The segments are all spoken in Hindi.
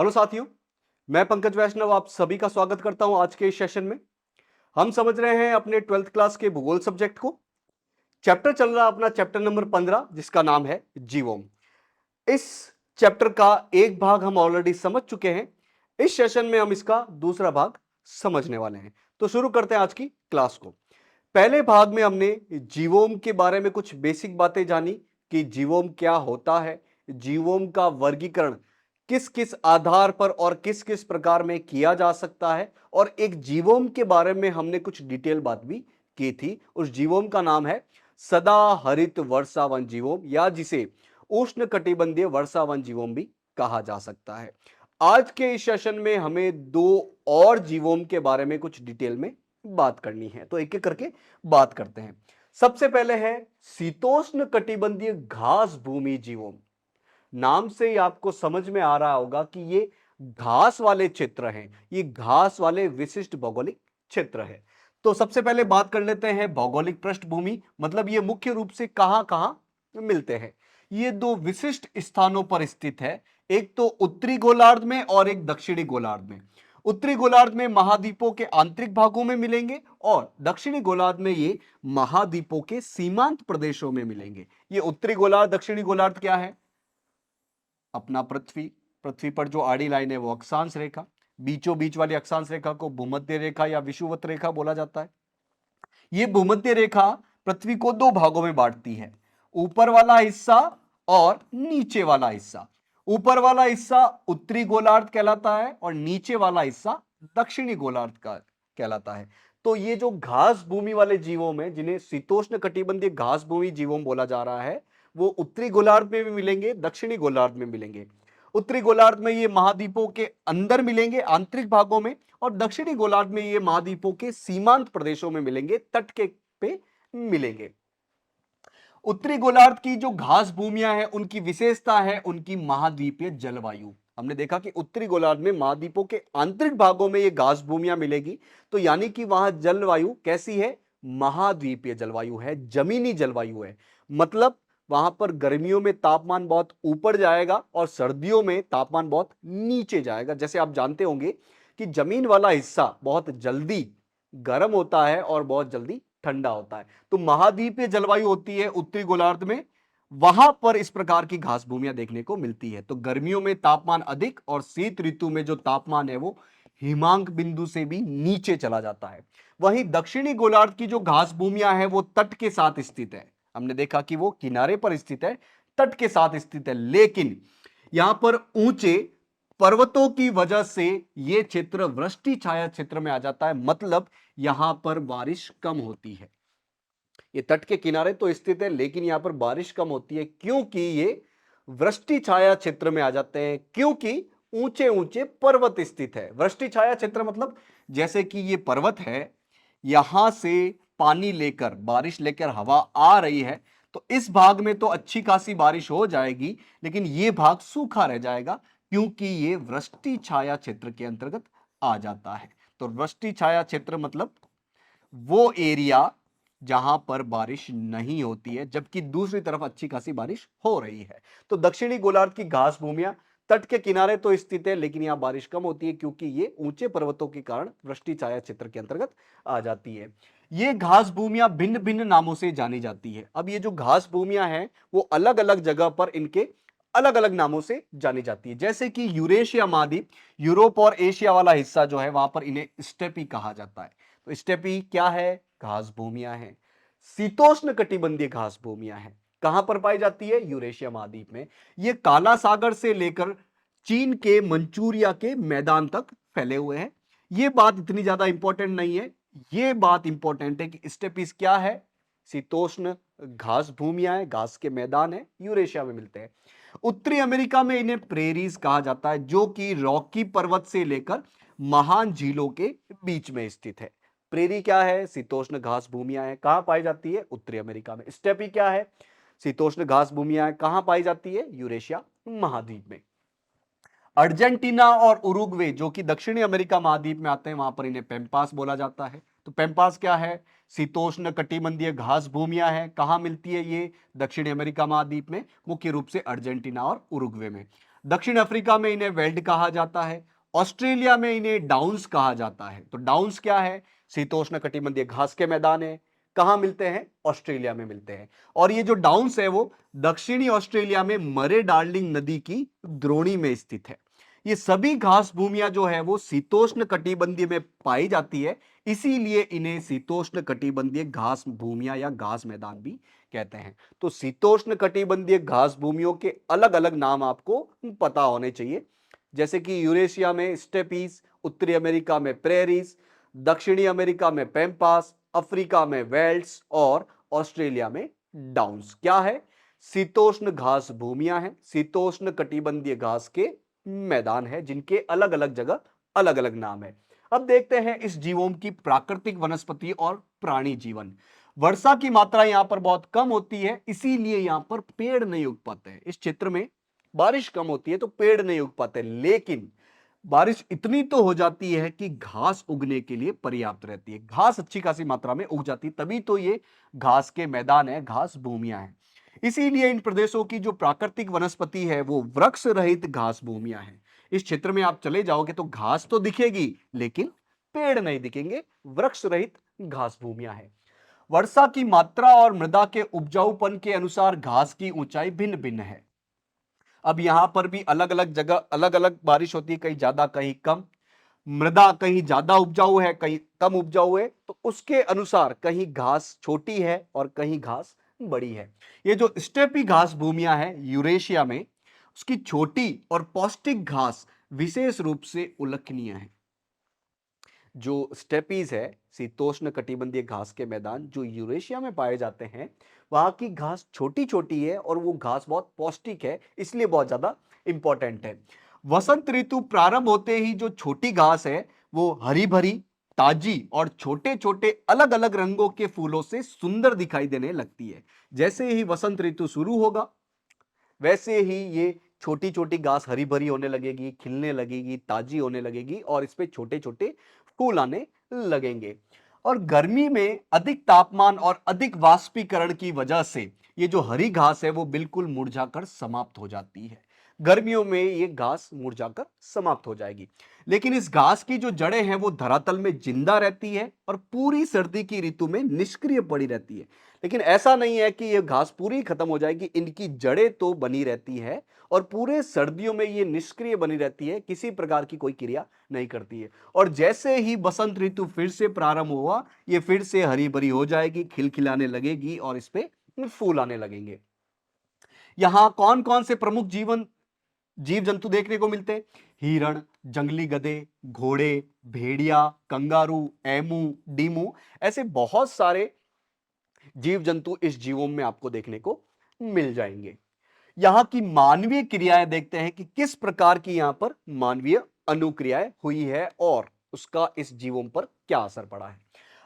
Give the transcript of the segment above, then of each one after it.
हेलो साथियों, मैं पंकज वैष्णव आप सभी का स्वागत करता हूं। आज के इस सेशन में हम समझ रहे हैं अपने 12th क्लास के भूगोल सब्जेक्ट को। चैप्टर चल रहा अपना चैप्टर नंबर 15 जिसका नाम है जीवोम। इस चैप्टर का एक भाग हम ऑलरेडी समझ चुके हैं। इस सेशन में हम इसका दूसरा भाग समझने वाले हैं। तो शुरू करते हैं आज की क्लास को। पहले भाग में हमने जीवोम के बारे में कुछ बेसिक बातें जानी कि जीवोम क्या होता है, जीवोम का वर्गीकरण किस किस आधार पर और किस किस प्रकार में किया जा सकता है, और एक जीवोम के बारे में हमने कुछ डिटेल बात भी की थी। उस जीवोम का नाम है सदा हरित वर्षावन जीवोम, या जिसे उष्ण कटिबंधीय वर्षावन जीवोम भी कहा जा सकता है। आज के इस सेशन में हमें दो और जीवोम के बारे में कुछ डिटेल में बात करनी है, तो एक एक करके बात करते हैं। सबसे पहले है शीतोष्ण कटिबंधीय घास भूमि जीवोम। नाम से ही आपको समझ में आ रहा होगा कि ये घास वाले क्षेत्र हैं, ये घास वाले विशिष्ट भौगोलिक क्षेत्र है। तो सबसे पहले बात कर लेते हैं भौगोलिक पृष्ठभूमि, मतलब ये मुख्य रूप से कहां कहां मिलते हैं। ये दो विशिष्ट स्थानों पर स्थित है, एक तो उत्तरी गोलार्ध में और एक दक्षिणी गोलार्ध में। उत्तरी गोलार्ध में महाद्वीपों के आंतरिक भागों में मिलेंगे और दक्षिणी गोलार्ध में ये महाद्वीपों के सीमांत प्रदेशों में मिलेंगे। ये उत्तरी गोलार्ध दक्षिणी गोलार्ध क्या है? अपना पृथ्वी, पृथ्वी पर जो आड़ी लाइन है वो अक्षांश रेखा, बीचों बीच वाली अक्षांश रेखा को भूमध्य रेखा या विषुवत रेखा बोला जाता है। ये भूमध्य रेखा पृथ्वी को दो भागों में बांटती है, ऊपर वाला हिस्सा और नीचे वाला हिस्सा। ऊपर वाला हिस्सा उत्तरी गोलार्ध कहलाता है और नीचे वाला हिस्सा दक्षिणी गोलार्ध का कहलाता है। तो ये जो घास भूमि वाले जीवों में, जिन्हें शीतोष्ण कटिबंधीय घास भूमि जीवों बोला जा रहा है, वो उत्तरी गोलार्ध में भी मिलेंगे, दक्षिणी गोलार्ध में मिलेंगे। उत्तरी गोलार्ध में ये महाद्वीपों के अंदर मिलेंगे आंतरिक भागों में, और दक्षिणी गोलार्ध में ये महाद्वीपों के सीमांत प्रदेशों में मिलेंगे, तट के पे मिलेंगे। उत्तरी गोलार्ध की जो घास भूमियां हैं उनकी विशेषता है उनकी महाद्वीपीय जलवायु। हमने देखा कि उत्तरी गोलार्ध में महाद्वीपों के आंतरिक भागों में ये घास भूमियां मिलेगी, तो यानी कि वहां जलवायु कैसी है? महाद्वीपीय जलवायु है, जमीनी जलवायु है। मतलब वहां पर गर्मियों में तापमान बहुत ऊपर जाएगा और सर्दियों में तापमान बहुत नीचे जाएगा। जैसे आप जानते होंगे कि जमीन वाला हिस्सा बहुत जल्दी गर्म होता है और बहुत जल्दी ठंडा होता है। तो महाद्वीपीय जलवायु होती है उत्तरी गोलार्ध में, वहां पर इस प्रकार की घास भूमियां देखने को मिलती है। तो गर्मियों में तापमान अधिक और शीत ऋतु में जो तापमान है वो हिमांक बिंदु से भी नीचे चला जाता है। वहीं दक्षिणी गोलार्ध की जो घास भूमियां हैं वो तट के साथ स्थित है। हमने देखा कि वो किनारे पर स्थित है, तट के साथ स्थित है, लेकिन यहां पर ऊंचे पर्वतों की वजह से यह क्षेत्र वृष्टि छाया क्षेत्र में आ जाता है। मतलब यहां पर बारिश कम होती है। ये तट के किनारे तो स्थित है लेकिन यहां पर बारिश कम होती है, क्योंकि ये वृष्टि छाया क्षेत्र में आ जाते हैं, क्योंकि ऊंचे ऊंचे पर्वत स्थित है। वृष्टि छाया क्षेत्र मतलब जैसे कि ये पर्वत है, यहां से पानी लेकर, बारिश लेकर हवा आ रही है, तो इस भाग में तो अच्छी खासी बारिश हो जाएगी, लेकिन ये भाग सूखा रह जाएगा क्योंकि ये वृष्टि छाया क्षेत्र के अंतर्गत आ जाता है। तो वृष्टि छाया क्षेत्र मतलब वो एरिया जहां पर बारिश नहीं होती है, जबकि दूसरी तरफ अच्छी खासी बारिश हो रही है। तो दक्षिणी गोलार्ध की घास भूमियां तट के किनारे तो स्थित है, लेकिन यहां बारिश कम होती है क्योंकि ये ऊंचे पर्वतों के कारण वृष्टि छाया क्षेत्र के अंतर्गत आ जाती है। ये घास भूमियां भिन्न भिन्न नामों से जानी जाती है। अब ये जो घास भूमियां हैं वो अलग अलग जगह पर इनके अलग अलग नामों से जानी जाती है। जैसे कि यूरेशिया महाद्वीप, यूरोप और एशिया वाला हिस्सा जो है, वहां पर इन्हें स्टेपी कहा जाता है। तो स्टेपी क्या है? घास भूमियां हैं, शीतोष्ण कटिबंधीय घास भूमियां हैं। कहां पर पाई जाती है? यूरेशिया महाद्वीप में। ये काला सागर से लेकर चीन के मंचूरिया के मैदान तक फैले हुए हैं। ये बात इतनी ज्यादा इंपॉर्टेंट नहीं है, ये बात इंपॉर्टेंट है कि स्टेपीज क्या है? शीतोष्ण घास भूमियां है, घास के मैदान है, यूरेशिया में मिलते हैं। उत्तरी अमेरिका में इन्हें प्रेरीज कहा जाता है, जो कि रॉकी पर्वत से लेकर महान झीलों के बीच में स्थित है। प्रेरी क्या है? शीतोष्ण घास भूमियां है। कहां पाई जाती है? उत्तरी अमेरिका में। स्टेपी क्या है? शीतोष्ण घास भूमियां है। कहां पाई जाती है? यूरेशिया महाद्वीप में। अर्जेंटीना और उरुग्वे जो कि दक्षिणी अमेरिका महाद्वीप में आते हैं, वहां पर इन्हें पेम्पास बोला जाता है। तो पेम्पास क्या है? शीतोष्ण कटिबंधीय घास भूमियां हैं। कहां मिलती है ये? दक्षिणी अमेरिका महाद्वीप में, मुख्य रूप से अर्जेंटीना और उरुग्वे में। दक्षिण अफ्रीका में इन्हें वेल्ड कहा जाता है। ऑस्ट्रेलिया में इन्हें डाउन्स कहा जाता है। तो डाउन्स क्या है? शीतोष्ण कटिबंधीय घास के मैदान है। कहां मिलते हैं? ऑस्ट्रेलिया में मिलते हैं। और ये जो डाउन्स है वो दक्षिणी ऑस्ट्रेलिया में मरे डार्लिंग नदी की द्रोणी में स्थित है। ये सभी घास भूमियां जो है वो शीतोष्ण कटिबंधीय में पाई जाती है, इसीलिए इन्हें शीतोष्ण कटिबंधीय घास भूमियां या घास मैदान भी कहते हैं। तो शीतोष्ण कटिबंधीय घास भूमियों के अलग अलग नाम आपको पता होने चाहिए, जैसे कि यूरेशिया में स्टेपीज, उत्तरी अमेरिका में प्रेरीज, दक्षिणी अमेरिका में पैम्पास, अफ्रीका में वेल्ड्स और ऑस्ट्रेलिया में डाउन्स। क्या है? शीतोष्ण घास भूमियां हैं, शीतोष्ण कटिबंधीय घास के मैदान है, जिनके अलग अलग जगह अलग अलग नाम है। अब देखते हैं इस जीवों की प्राकृतिक वनस्पति और प्राणी जीवन। वर्षा की मात्रा यहां पर बहुत कम होती है, इसीलिए यहां पर पेड़ नहीं उग पाते हैं। इस क्षेत्र में बारिश कम होती है तो पेड़ नहीं उग पाते, लेकिन बारिश इतनी तो हो जाती है कि घास उगने के लिए पर्याप्त रहती है। घास अच्छी खासी मात्रा में उग जाती है, तभी तो ये घास के मैदान है, घास भूमियां हैं। इसीलिए इन प्रदेशों की जो प्राकृतिक वनस्पति है वो वृक्ष रहित घास भूमियां हैं। इस क्षेत्र में आप चले जाओगे तो घास तो दिखेगी, लेकिन पेड़ नहीं दिखेंगे, वृक्ष रहित घास भूमियां हैं। वर्षा की मात्रा और मृदा के उपजाऊपन के अनुसार घास की ऊंचाई भिन्न भिन्न है। अब यहां पर भी अलग अलग जगह अलग अलग बारिश होती है, कहीं ज्यादा कहीं कम। मृदा कहीं ज्यादा उपजाऊ है, कहीं कम उपजाऊ है, तो उसके अनुसार कहीं घास छोटी है और कहीं घास बड़ी है। ये जो स्टेपी घास भूमियां हैं यूरेशिया में, उसकी छोटी और पौष्टिक घास विशेष रूप से उल्लेखनीय है। जो स्टेपीज है, शीतोष्ण कटिबंधीय घास के मैदान जो यूरेशिया में पाए जाते हैं, वहां की घास छोटी छोटी है और वो घास बहुत पौष्टिक है, इसलिए बहुत ज्यादा इंपॉर्टेंट है। वसंत ऋतु प्रारंभ होते ही जो छोटी घास है वो हरी भरी, ताजी और छोटे छोटे अलग अलग रंगों के फूलों से सुंदर दिखाई देने लगती है। जैसे ही वसंत ऋतु शुरू होगा, वैसे ही ये छोटी छोटी घास हरी भरी होने लगेगी, खिलने लगेगी, ताजी होने लगेगी और इस पे छोटे छोटे फूल आने लगेंगे। और गर्मी में अधिक तापमान और अधिक वाष्पीकरण की वजह से ये जो हरी घास है वो बिल्कुल मुरझाकर समाप्त हो जाती है। गर्मियों में ये घास मुरझाकर समाप्त हो जाएगी, लेकिन इस घास की जो जड़ें हैं वो धरातल में जिंदा रहती है और पूरी सर्दी की ऋतु में निष्क्रिय पड़ी रहती है। लेकिन ऐसा नहीं है कि ये घास पूरी खत्म हो जाएगी, इनकी जड़ें तो बनी रहती है और पूरे सर्दियों में ये निष्क्रिय बनी रहती है, किसी प्रकार की कोई क्रिया नहीं करती है। और जैसे ही बसंत ऋतु फिर से प्रारंभ हुआ, ये फिर से हरी भरी हो जाएगी, खिलखिलाने लगेगी और इस पे फूल आने लगेंगे। यहां कौन कौन से प्रमुख जीव जंतु देखने को मिलते हैं? हिरण, जंगली गधे, घोड़े, भेड़िया, कंगारू, एमू, डीमू, ऐसे बहुत सारे जीव जंतु इस जीवों में आपको देखने को मिल जाएंगे। यहां की मानवीय क्रियाएं देखते हैं कि किस प्रकार की यहां पर मानवीय अनुक्रियाएं हुई है और उसका इस जीवों पर क्या असर पड़ा है।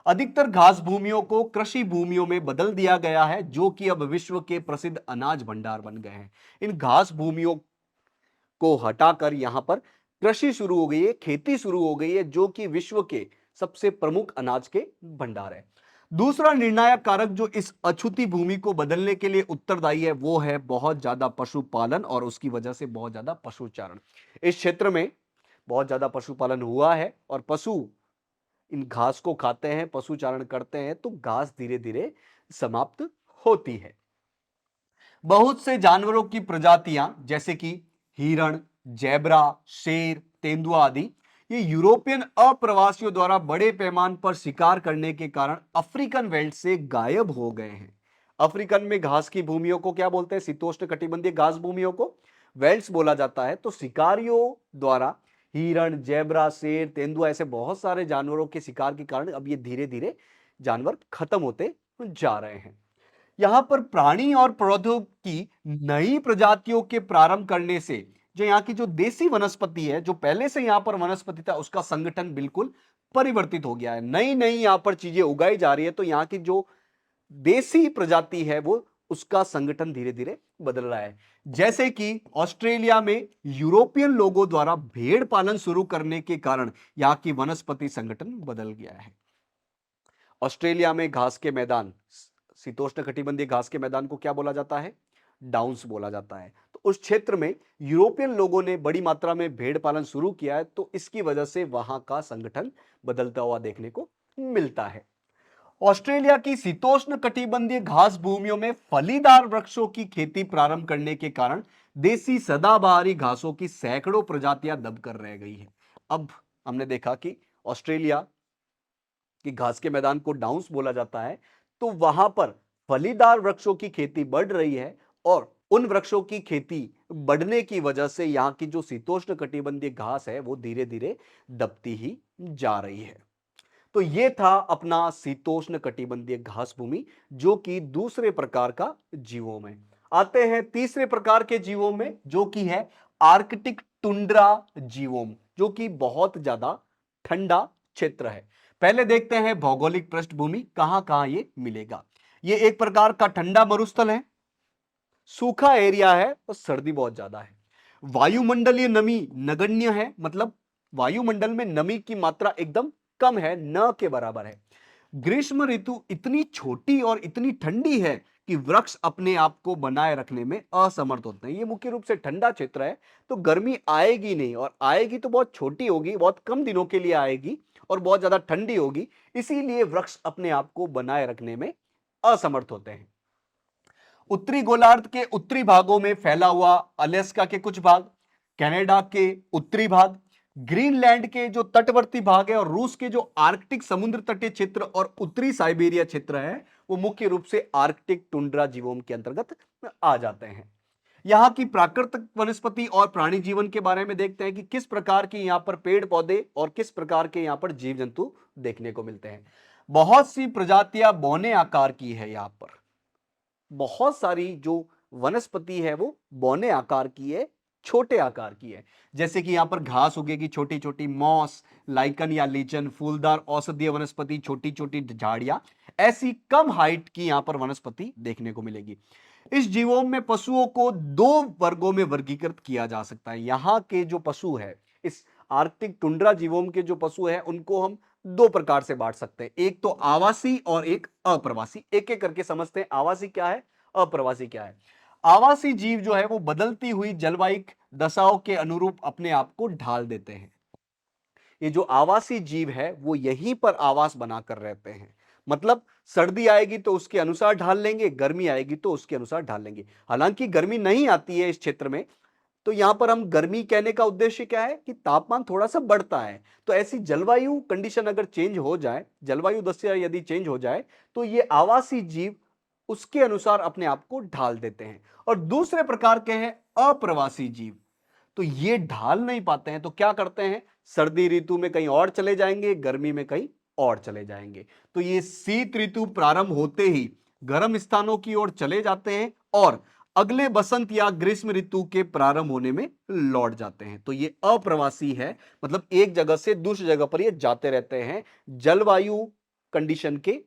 अधिकतर घास भूमियों को कृषि भूमियों में बदल दिया गया है, जो कि अब विश्व के प्रसिद्ध अनाज भंडार बन गए हैं। इन घास भूमियों को हटाकर यहां पर कृषि शुरू हो गई है, खेती शुरू हो गई है, जो कि विश्व के सबसे प्रमुख अनाज के भंडार है। दूसरा निर्णायक कारक जो इस अछूती भूमि को बदलने के लिए उत्तरदायी है वो है बहुत ज्यादा पशुपालन और उसकी वजह से बहुत ज्यादा पशुचारण। इस क्षेत्र में बहुत ज्यादा पशुपालन हुआ है और पशु इन घास को खाते हैं, पशुचारण करते हैं, तो घास धीरे धीरे समाप्त होती है। बहुत से जानवरों की प्रजातियां जैसे कि हिरण, जेब्रा, शेर, तेंदुआ आदि ये यूरोपियन अप्रवासियों द्वारा बड़े पैमाने पर शिकार करने के कारण अफ्रीकन वेल्ट से गायब हो गए हैं। अफ्रीकन में घास की भूमियों को क्या बोलते हैं? शीतोष्ण कटिबंधीय घास भूमियों को वेल्ट्स बोला जाता है। तो शिकारियों द्वारा हिरण, जेब्रा, शेर, तेंदुआ ऐसे बहुत सारे जानवरों के शिकार के कारण अब ये धीरे धीरे जानवर खत्म होते जा रहे हैं। यहां पर प्राणी और पौधों की नई प्रजातियों के प्रारंभ करने से जो यहाँ की जो देसी वनस्पति है, जो पहले से यहां पर वनस्पति था, उसका संगठन बिल्कुल परिवर्तित हो गया है। नई नई यहां पर चीजें उगाई जा रही है, तो यहाँ की जो देसी प्रजाति है वो उसका संगठन धीरे धीरे बदल रहा है। जैसे कि ऑस्ट्रेलिया में यूरोपियन लोगों द्वारा भेड़ पालन शुरू करने के कारण यहाँ की वनस्पति संगठन बदल गया है। ऑस्ट्रेलिया में घास के मैदान, शीतोष्ण कटिबंधीय घास के मैदान को क्या बोला जाता है? डाउन्स बोला जाता है। तो उस क्षेत्र में यूरोपियन लोगों ने बड़ी मात्रा में भेड़ पालन शुरू किया है, तो इसकी वजह से वहां का संगठन बदलता हुआ देखने को मिलता है। ऑस्ट्रेलिया की शीतोष्ण कटिबंधीय घास भूमियों में फलीदार वृक्षों की खेती प्रारंभ करने के कारण देसी सदाबहारी घासों की सैकड़ों प्रजातियां दबकर रह गई हैं। अब हमने देखा कि ऑस्ट्रेलिया की घास के मैदान को डाउन्स बोला जाता है, तो वहां पर फलीदार वृक्षों की खेती बढ़ रही है और उन वृक्षों की खेती बढ़ने की वजह से यहां की जो शीतोष्ण कटिबंधीय घास है वो धीरे धीरे दबती ही जा रही है। तो ये था अपना शीतोष्ण कटिबंधीय घास भूमि, जो कि दूसरे प्रकार का जीवों में। आते हैं तीसरे प्रकार के जीवों में, जो कि है आर्कटिक टुंड्रा जीवों, जो कि बहुत ज्यादा ठंडा क्षेत्र है। पहले देखते हैं भौगोलिक पृष्ठभूमि, कहां कहां ये मिलेगा। ये एक प्रकार का ठंडा मरुस्थल है, सूखा एरिया है और सर्दी बहुत ज्यादा है। वायुमंडलीय नमी नगण्य है, मतलब वायुमंडल में नमी की मात्रा एकदम कम है, न के बराबर है। ग्रीष्म ऋतु इतनी छोटी और इतनी ठंडी है कि वृक्ष अपने आप को बनाए रखने में असमर्थ होते हैं। ये मुख्य रूप से ठंडा क्षेत्र है, तो गर्मी आएगी नहीं, और आएगी तो बहुत छोटी होगी, बहुत कम दिनों के लिए आएगी और बहुत ज्यादा ठंडी होगी। इसीलिए वृक्ष अपने आप को बनाए रखने में असमर्थ होते हैं। उत्तरी गोलार्ध के उत्तरी भागों में फैला हुआ अलास्का के कुछ भाग, कनाडा के उत्तरी भाग, ग्रीनलैंड के जो तटवर्ती भाग है और रूस के जो आर्कटिक समुद्र तटीय क्षेत्र और उत्तरी साइबेरिया क्षेत्र है, वो मुख्य रूप से आर्कटिक टुंड्रा जीवोम के अंतर्गत आ जाते हैं। यहाँ की प्राकृतिक वनस्पति और प्राणी जीवन के बारे में देखते हैं कि किस प्रकार की यहाँ पर पेड़ पौधे और किस प्रकार के यहाँ पर जीव जंतु देखने को मिलते हैं। बहुत सी प्रजातियां बौने आकार की है। यहाँ पर बहुत सारी जो वनस्पति है वो बौने आकार की है, छोटे आकार की है। जैसे कि यहां पर घास उगेगी छोटी छोटी, मॉस, लाइकन या लीचन, फूलदार औषधीय वनस्पति, छोटी छोटी झाड़ियां, ऐसी कम हाइट की यहां पर वनस्पति देखने को मिलेगी। इस जीवों में पशुओं को दो वर्गों में वर्गीकृत किया जा सकता है। यहां के जो पशु है, इस आर्कटिक टुंड्रा जीवों के जो पशु है, उनको हम दो प्रकार से बांट सकते हैं, एक तो आवासी और एक अप्रवासी। एक एक करके समझते हैं, आवासी क्या है, अप्रवासी क्या है। आवासी जीव जो है वो बदलती हुई जलवायु दशाओं के अनुरूप अपने आप को ढाल देते हैं। ये जो आवासी जीव है वो यहीं पर आवास बनाकर रहते हैं, मतलब सर्दी आएगी तो उसके अनुसार ढाल लेंगे, गर्मी आएगी तो उसके अनुसार ढाल लेंगे। हालांकि गर्मी नहीं आती है इस क्षेत्र में, तो यहां पर हम गर्मी कहने का उद्देश्य क्या है कि तापमान थोड़ा सा बढ़ता है। तो ऐसी जलवायु कंडीशन अगर चेंज हो जाए, जलवायु दशा यदि चेंज हो जाए, तो ये आवासी जीव उसके अनुसार अपने आप को ढाल देते हैं। और दूसरे प्रकार के हैं अप्रवासी जीव, तो ये ढाल नहीं पाते हैं, तो क्या करते हैं, सर्दी ऋतु में कहीं और चले जाएंगे, गर्मी में कहीं और चले जाएंगे। तो ये शीत ऋतु प्रारंभ होते ही गर्म स्थानों की ओर चले जाते हैं और अगले बसंत या ग्रीष्म ऋतु के प्रारंभ होने में लौट जाते हैं। तो ये अप्रवासी है, मतलब एक जगह से दूसरी जगह पर ये जाते रहते हैं जलवायु कंडीशन के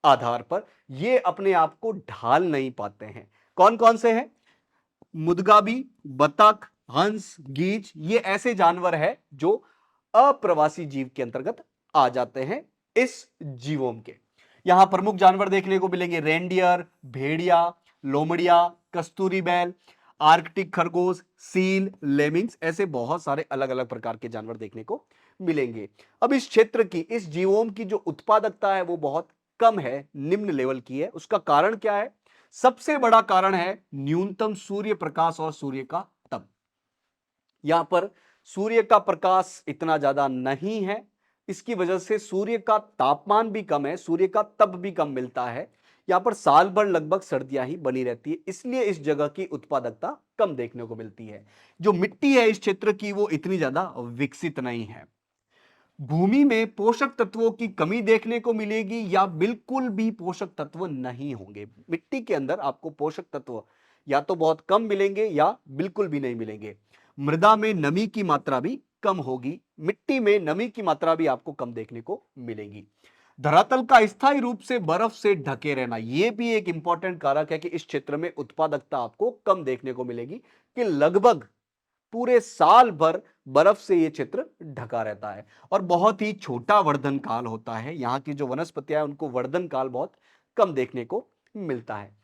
आधार पर। ये अपने आप को ढाल नहीं पाते हैं। कौन कौन से हैं, मुदगाबी, बतख, हंस, गीच, ये ऐसे जानवर है जो अप्रवासी जीव के अंतर्गत आ जाते हैं इस जीवों के। यहां प्रमुख जानवर देखने को मिलेंगे, रेंडियर, भेड़िया, लोमड़िया, कस्तूरी बैल, आर्कटिक खरगोश, सील, लेमिंग्स, ऐसे बहुत सारे अलग अलग प्रकार के जानवर देखने को मिलेंगे। अब इस क्षेत्र की, इस जीवों की जो उत्पादकता है वो बहुत कम है, निम्न लेवल की है। उसका कारण क्या है, सबसे बड़ा कारण है न्यूनतम सूर्य प्रकाश और सूर्य का तप। यहां पर सूर्य का प्रकाश इतना ज्यादा नहीं है, इसकी वजह से सूर्य का तापमान भी कम है, सूर्य का तप भी कम मिलता है। यहां पर साल भर लगभग सर्दियां ही बनी रहती है, इसलिए इस जगह की उत्पादकता कम देखने को मिलती है। जो मिट्टी है इस क्षेत्र की वो इतनी ज्यादा विकसित नहीं है। भूमि में पोषक तत्वों की कमी देखने को मिलेगी या बिल्कुल भी पोषक तत्व नहीं होंगे। मिट्टी के अंदर आपको पोषक तत्व या तो बहुत कम मिलेंगे या बिल्कुल भी नहीं मिलेंगे। मृदा में नमी की मात्रा भी कम होगी, मिट्टी में नमी की मात्रा भी आपको कम देखने को मिलेगी। धरातल का स्थायी रूप से बर्फ से ढके रहना, यह भी एक इंपॉर्टेंट कारक है कि इस क्षेत्र में उत्पादकता आपको कम देखने को मिलेगी, कि लगभग पूरे साल भर बर्फ से यह क्षेत्र ढका रहता है। और बहुत ही छोटा वर्धन काल होता है, यहां की जो वनस्पतियां हैं उनको वर्धन काल बहुत कम देखने को मिलता है।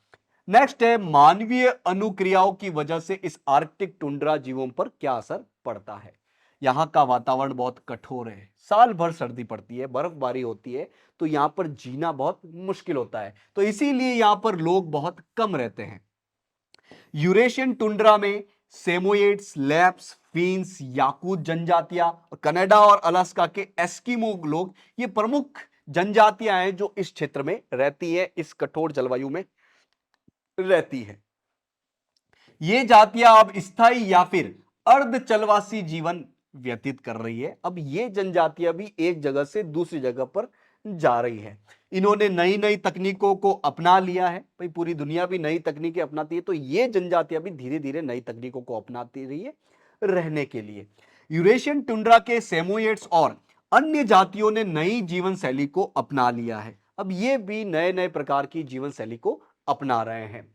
नेक्स्ट है मानवीय अनुक्रियाओं की वजह से इस आर्कटिक टुंड्रा जीवों पर क्या असर पड़ता है। यहां का वातावरण बहुत कठोर है, साल भर सर्दी पड़ती है, बर्फबारी होती है, तो यहां पर जीना बहुत मुश्किल होता है, तो इसीलिए यहां पर लोग बहुत कम रहते हैं। यूरेशियन टुंड्रा में सेमोयेड्स, लैप्स, फिन्स, याकूत जनजातियां, और कनाडा और अलास्का के एस्किमो लोग ये प्रमुख जनजातियां हैं जो इस क्षेत्र में रहती है, इस कठोर जलवायु में रहती है। ये जातियां अब स्थायी या फिर अर्ध चलवासी जीवन व्यतीत कर रही है। अब ये जनजातियां भी एक जगह से दूसरी जगह पर जा रही है। इन्होंने नई नई तकनीकों को अपना लिया है। भाई पूरी दुनिया भी नई तकनीकें अपनाती है, तो ये जनजातियां भी धीरे धीरे नई तकनीकों को अपनाती रही है रहने के लिए। यूरेशियन टुंड्रा के सेमोयेड्स और अन्य जातियों ने नई जीवन शैली को अपना लिया है। अब ये भी नए नए प्रकार की जीवन शैली को अपना रहे हैं।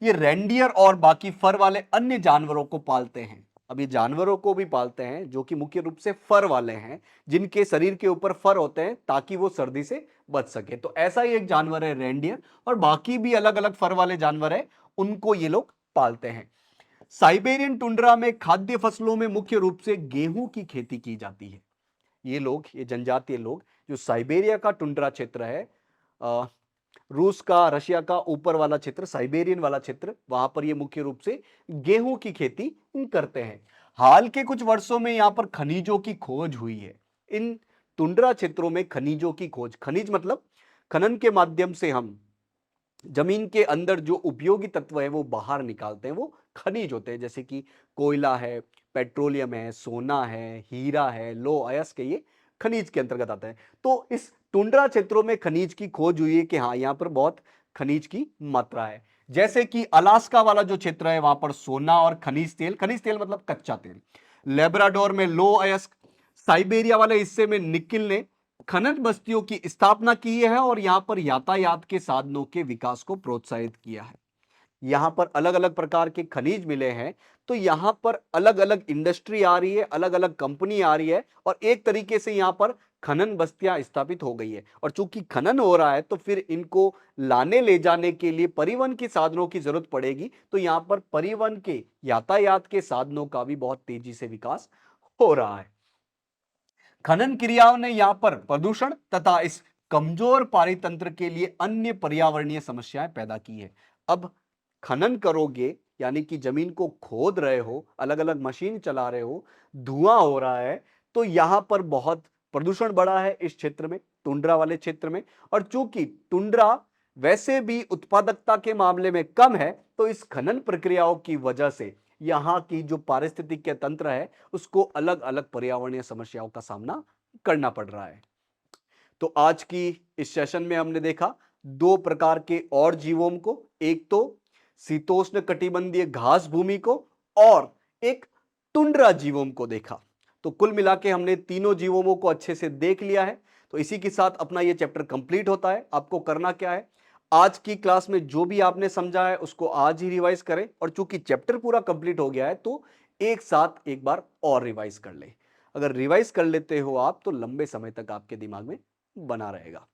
ये रेंडियर और बाकी फर वाले अन्य जानवरों को पालते हैं। अब ये जानवरों को भी पालते हैं जो कि मुख्य रूप से फर वाले हैं, जिनके शरीर के ऊपर फर होते हैं ताकि वो सर्दी से बच सके। तो ऐसा ही एक जानवर है रेंडियर, और बाकी भी अलग अलग फर वाले जानवर हैं, उनको ये लोग पालते हैं। साइबेरियन टुंड्रा में खाद्य फसलों में मुख्य रूप से गेहूं की खेती की जाती है। ये लोग, ये जनजातीय लोग जो साइबेरिया का टुंड्रा क्षेत्र है, रूस का, रशिया का ऊपर वाला क्षेत्र, साइबेरियन वाला क्षेत्र, वहां पर ये मुख्य रूप से गेहूं की खेती करते हैं। हाल के कुछ वर्षों में यहां पर खनिजों की खोज हुई है। इन टुंड्रा क्षेत्रों में खनिजों की खोज, खनिज मतलब खनन के माध्यम से हम जमीन के अंदर जो उपयोगी तत्व है वो बाहर निकालते हैं, वो खनिज होते हैं। जैसे कि कोयला है, पेट्रोलियम है, सोना है, हीरा है, लो अयस्क, ये खनिज के अंतर्गत आता है। तो इस टुंड्रा क्षेत्रों में खनिज की खोज हुई है कि हाँ, यहां पर बहुत खनिज की मात्रा है। जैसे कि अलास्का वाला जो क्षेत्र है, वहां पर सोना और खनिज तेल मतलब कच्चा तेल। लेब्राडोर में लो अयस्क, साइबेरिया वाले हिस्से में निकिल ने खनन बस्तियों की स्थापना की है और यहां पर यातायात के साधनों के विकास को प्रोत्साहित किया है। यहां पर अलग अलग प्रकार के खनिज मिले हैं, तो यहां पर अलग अलग इंडस्ट्री आ रही है, अलग अलग कंपनी आ रही है, और एक तरीके से यहां पर खनन बस्तियां स्थापित हो गई है। और चूंकि खनन हो रहा है तो फिर इनको लाने ले जाने के लिए परिवहन के साधनों की जरूरत पड़ेगी, तो यहां पर परिवहन के, यातायात के साधनों का भी बहुत तेजी से विकास हो रहा है। खनन क्रियाओं ने यहां पर प्रदूषण तथा इस कमजोर पारितंत्र के लिए अन्य पर्यावरणीय समस्याएं पैदा की है। अब खनन करोगे, यानी कि जमीन को खोद रहे हो, अलग अलग मशीन चला रहे हो, धुआं हो रहा है, तो यहां पर बहुत प्रदूषण बढ़ा है इस क्षेत्र में, टुंड्रा वाले क्षेत्र में। और चूंकि टुंड्रा वैसे भी उत्पादकता के मामले में कम है, तो इस खनन प्रक्रियाओं की वजह से यहां की जो पारिस्थितिक तंत्र है उसको अलग अलग पर्यावरणीय समस्याओं का सामना करना पड़ रहा है। तो आज की इस सेशन में हमने देखा दो प्रकार के और जीवों को, एक तो शीतोष्ण कटिबंधीय घास भूमि को, और एक टुंड्रा जीवों को देखा। तो कुल मिला के हमने तीनों जीवों को अच्छे से देख लिया है। तो इसी के साथ अपना यह चैप्टर कंप्लीट होता है। आपको करना क्या है, आज की क्लास में जो भी आपने समझा है उसको आज ही रिवाइज करें, और चूंकि चैप्टर पूरा कंप्लीट हो गया है तो एक साथ एक बार और रिवाइज कर लें। अगर रिवाइज कर लेते हो आप तो लंबे समय तक आपके दिमाग में बना रहेगा।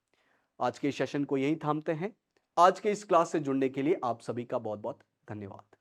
आज के सेशन को यहीं थामते हैं। आज के इस क्लास से जुड़ने के लिए आप सभी का बहुत बहुत धन्यवाद।